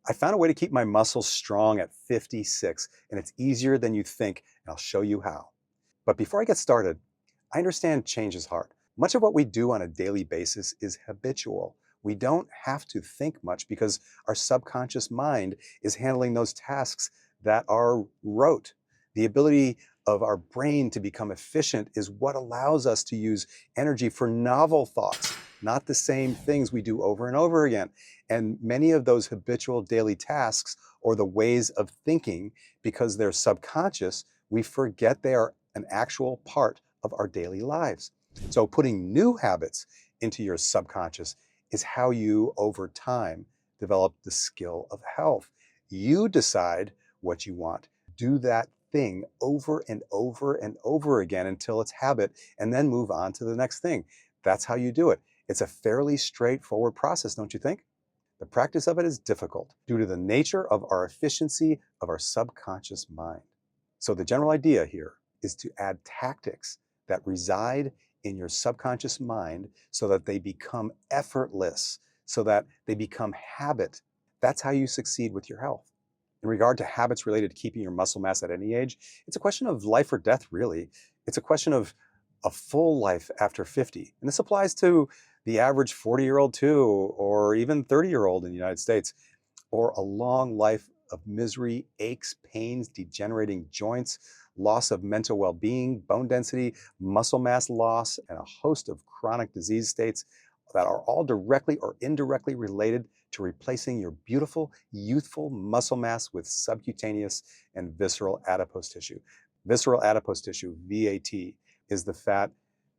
I found a way to keep my muscles strong at 56, and it's easier than you think, and I'll show you how. But before I get started, I understand change is hard. Much of what we do on a daily basis is habitual. We don't have to think much because our subconscious mind is handling those tasks that are rote. The ability of our brain to become efficient is what allows us to use energy for novel thoughts, not the same things we do over and over again. And many of those habitual daily tasks or the ways of thinking, because they're subconscious, we forget they are an actual part of our daily lives. So putting new habits into your subconscious is how you, over time, develop the skill of health. You decide what you want. Do that thing over and over and over again until it's habit, and then move on to the next thing. That's how you do it. It's a fairly straightforward process, don't you think? The practice of it is difficult due to the nature of our efficiency of our subconscious mind. So the general idea here is to add tactics that reside in your subconscious mind so that they become effortless, so that they become habit. That's how you succeed with your health. In regard to habits related to keeping your muscle mass at any age, it's a question of life or death, really. It's a question of a full life after 50. And this applies to the average 40-year-old too, or even 30-year-old in the United States, or a long life of misery, aches, pains, degenerating joints, loss of mental well-being, bone density, muscle mass loss, and a host of chronic disease states that are all directly or indirectly related to replacing your beautiful, youthful muscle mass with subcutaneous and visceral adipose tissue. Visceral adipose tissue, VAT, is the fat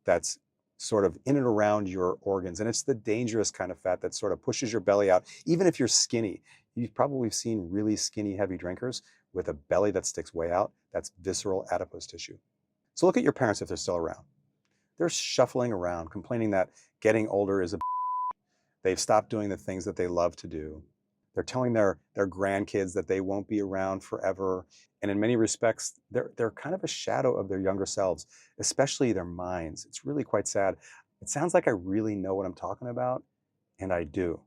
that's sort of in and around your organs. And it's the dangerous kind of fat that sort of pushes your belly out. Even if you're skinny, you've probably seen really skinny, heavy drinkers with a belly that sticks way out. That's visceral adipose tissue. So look at your parents if they're still around. They're shuffling around, complaining that getting older is a they've stopped doing the things that they love to do. They're telling their grandkids that they won't be around forever. And in many respects, they're kind of a shadow of their younger selves, especially their minds. It's really quite sad. It sounds like I really know what I'm talking about, and I do.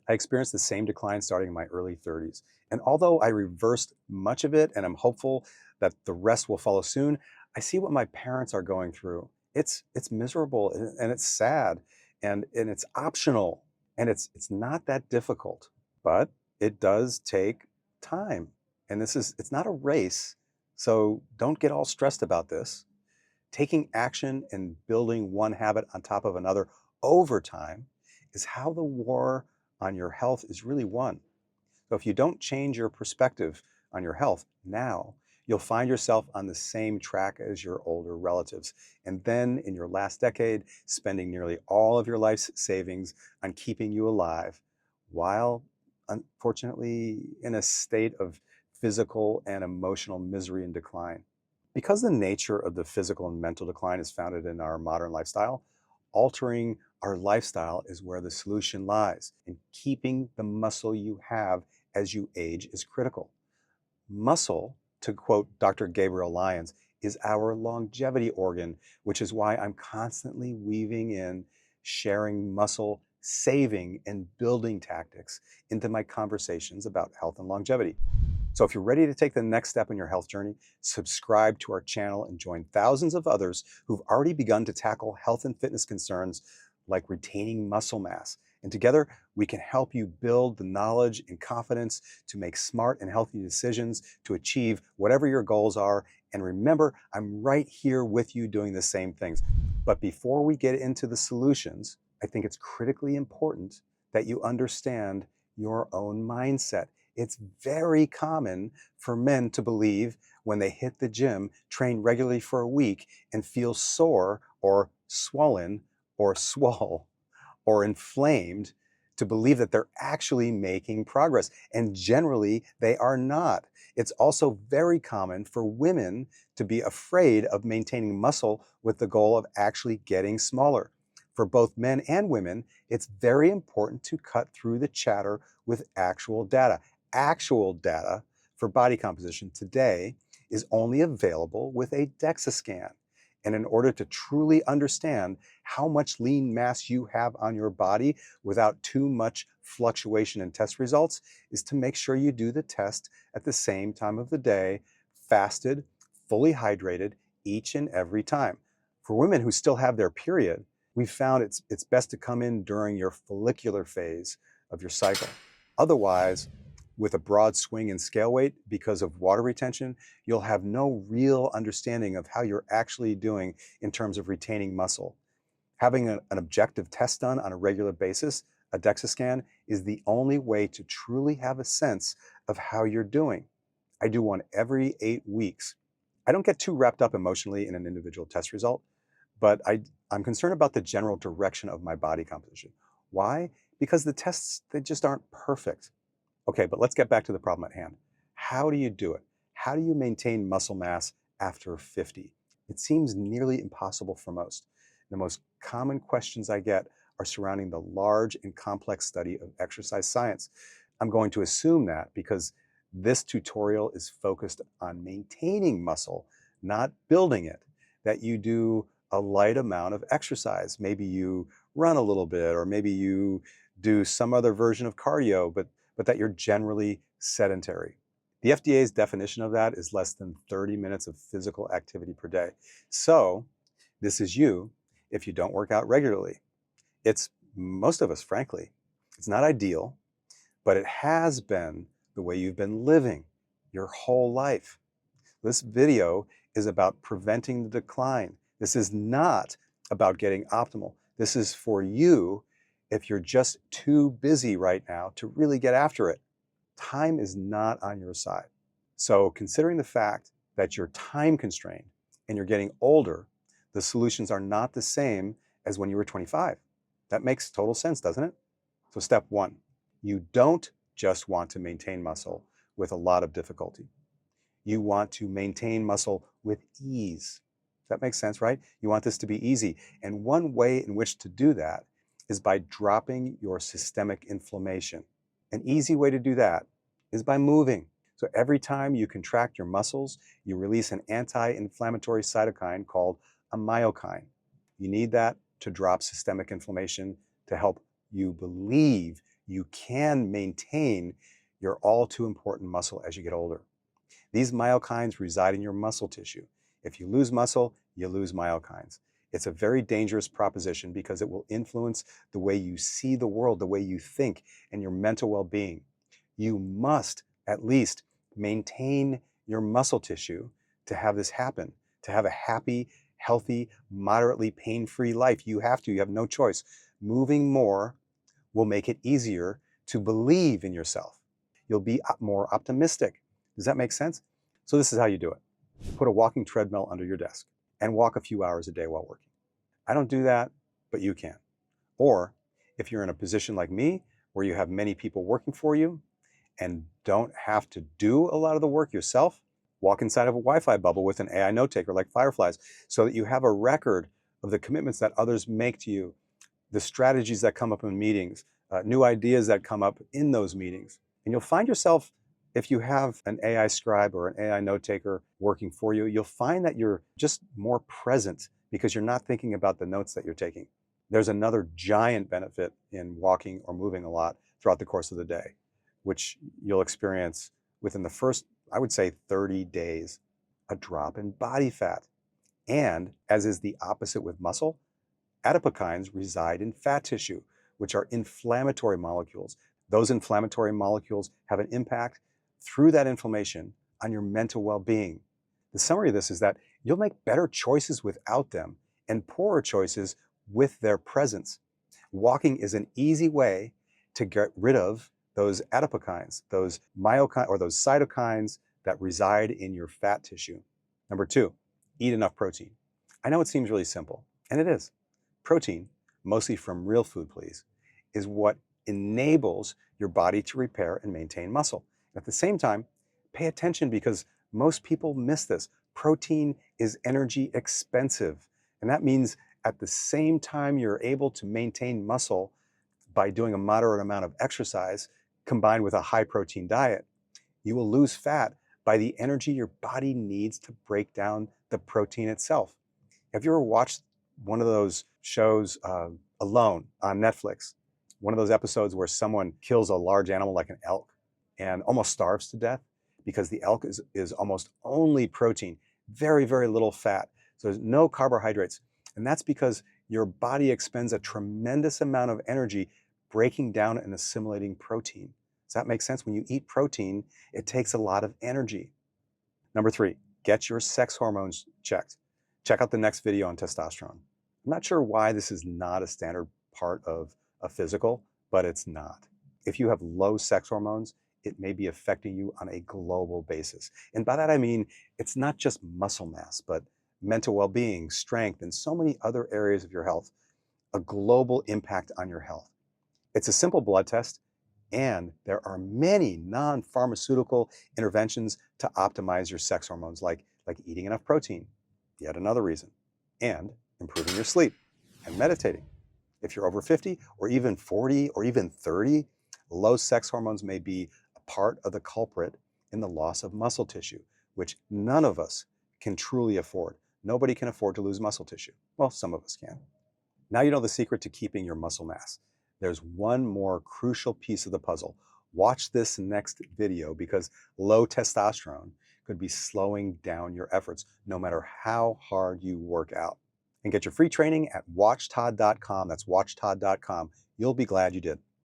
I experienced the same decline starting in my early 30s. And although I reversed much of it and I'm hopeful that the rest will follow soon, I see what my parents are going through. It's miserable and it's sad and it's optional and it's not that difficult, but it does take time. And it's not a race, so don't get all stressed about this. Taking action and building one habit on top of another over time is how the war on your health is really won. So if you don't change your perspective on your health now, you'll find yourself on the same track as your older relatives. And then in your last decade, spending nearly all of your life's savings on keeping you alive, while unfortunately in a state of physical and emotional misery and decline. Because the nature of the physical and mental decline is founded in our modern lifestyle, altering our lifestyle is where the solution lies. And keeping the muscle you have as you age is critical. Muscle, to quote Dr. Gabriel Lyons, is our longevity organ, which is why I'm constantly weaving in sharing muscle saving and building tactics into my conversations about health and longevity. So if you're ready to take the next step in your health journey, subscribe to our channel and join thousands of others who've already begun to tackle health and fitness concerns like retaining muscle mass. And together, we can help you build the knowledge and confidence to make smart and healthy decisions to achieve whatever your goals are. And remember, I'm right here with you doing the same things. But before we get into the solutions, I think it's critically important that you understand your own mindset. It's very common for men to believe when they hit the gym, train regularly for a week, and feel sore or swollen or swole or inflamed, to believe that they're actually making progress. And generally, they are not. It's also very common for women to be afraid of maintaining muscle with the goal of actually getting smaller. For both men and women, it's very important to cut through the chatter with actual data. Actual data for body composition today is only available with a DEXA scan. And in order to truly understand how much lean mass you have on your body without too much fluctuation in test results, is to make sure you do the test at the same time of the day, fasted, fully hydrated each and every time. For women who still have their period, we've found it's best to come in during your follicular phase of your cycle. Otherwise, with a broad swing in scale weight because of water retention, you'll have no real understanding of how you're actually doing in terms of retaining muscle. Having an objective test done on a regular basis, a DEXA scan, is the only way to truly have a sense of how you're doing. I do one every 8 weeks. I don't get too wrapped up emotionally in an individual test result, but I'm concerned about the general direction of my body composition. Why? Because the tests, they just aren't perfect. Okay, but let's get back to the problem at hand. How do you do it? How do you maintain muscle mass after 50? It seems nearly impossible for most. The most common questions I get are surrounding the large and complex study of exercise science. I'm going to assume that because this tutorial is focused on maintaining muscle, not building it, that you do a light amount of exercise. Maybe you run a little bit, or maybe you do some other version of cardio, but that you're generally sedentary. The FDA's definition of that is less than 30 minutes of physical activity per day. So this is you if you don't work out regularly. It's most of us, frankly. It's not ideal, but it has been the way you've been living your whole life. This video is about preventing the decline. This is not about getting optimal. This is for you if you're just too busy right now to really get after it. Time is not on your side. So considering the fact that you're time constrained and you're getting older, the solutions are not the same as when you were 25. That makes total sense, doesn't it? So step one, you don't just want to maintain muscle with a lot of difficulty. You want to maintain muscle with ease. That makes sense, right? You want this to be easy. And one way in which to do that is by dropping your systemic inflammation. An easy way to do that is by moving. So every time you contract your muscles, you release an anti-inflammatory cytokine called a myokine. You need that to drop systemic inflammation to help you believe you can maintain your all too important muscle as you get older. These myokines reside in your muscle tissue. If you lose muscle, you lose myokines. It's a very dangerous proposition because it will influence the way you see the world, the way you think, and your mental well-being. You must at least maintain your muscle tissue to have this happen, to have a happy, healthy, moderately pain-free life. You have no choice. Moving more will make it easier to believe in yourself. You'll be more optimistic. Does that make sense? So this is how you do it. Put a walking treadmill under your desk and walk a few hours a day while working. I don't do that, but you can. Or if you're in a position like me, where you have many people working for you and don't have to do a lot of the work yourself, walk inside of a Wi-Fi bubble with an AI note taker like Fireflies so that you have a record of the commitments that others make to you, the strategies that come up in meetings, new ideas that come up in those meetings. And you'll find yourself, if you have an AI scribe or an AI note taker working for you, you'll find that you're just more present because you're not thinking about the notes that you're taking. There's another giant benefit in walking or moving a lot throughout the course of the day, which you'll experience within the first, I would say, 30 days, a drop in body fat. And as is the opposite with muscle, adipokines reside in fat tissue, which are inflammatory molecules. Those inflammatory molecules have an impact through that inflammation on your mental well-being. The summary of this is that you'll make better choices without them and poorer choices with their presence. Walking is an easy way to get rid of those adipokines, those myokines or those cytokines that reside in your fat tissue. Number two, eat enough protein. I know it seems really simple, and it is. Protein, mostly from real food, please, is what enables your body to repair and maintain muscle. At the same time, pay attention because most people miss this. Protein is energy expensive, and that means at the same time you're able to maintain muscle by doing a moderate amount of exercise combined with a high protein diet, you will lose fat by the energy your body needs to break down the protein itself. Have you ever watched one of those shows, Alone on Netflix? One of those episodes where someone kills a large animal like an elk and almost starves to death because the elk is almost only protein, very, very little fat. So there's no carbohydrates. And that's because your body expends a tremendous amount of energy breaking down and assimilating protein. Does that make sense? When you eat protein, it takes a lot of energy. Number 3, get your sex hormones checked. Check out the next video on testosterone. I'm not sure why this is not a standard part of a physical, but it's not. If you have low sex hormones, it may be affecting you on a global basis. And by that I mean, it's not just muscle mass, but mental well-being, strength, and so many other areas of your health, a global impact on your health. It's a simple blood test, and there are many non-pharmaceutical interventions to optimize your sex hormones, like eating enough protein, yet another reason, and improving your sleep and meditating. If you're over 50 or even 40 or even 30, low sex hormones may be a part of the culprit in the loss of muscle tissue, which none of us can truly afford. Nobody can afford to lose muscle tissue. Well, some of us can. Now you know the secret to keeping your muscle mass. There's one more crucial piece of the puzzle. Watch this next video because low testosterone could be slowing down your efforts no matter how hard you work out. And get your free training at watchtodd.com. That's watchtodd.com. You'll be glad you did.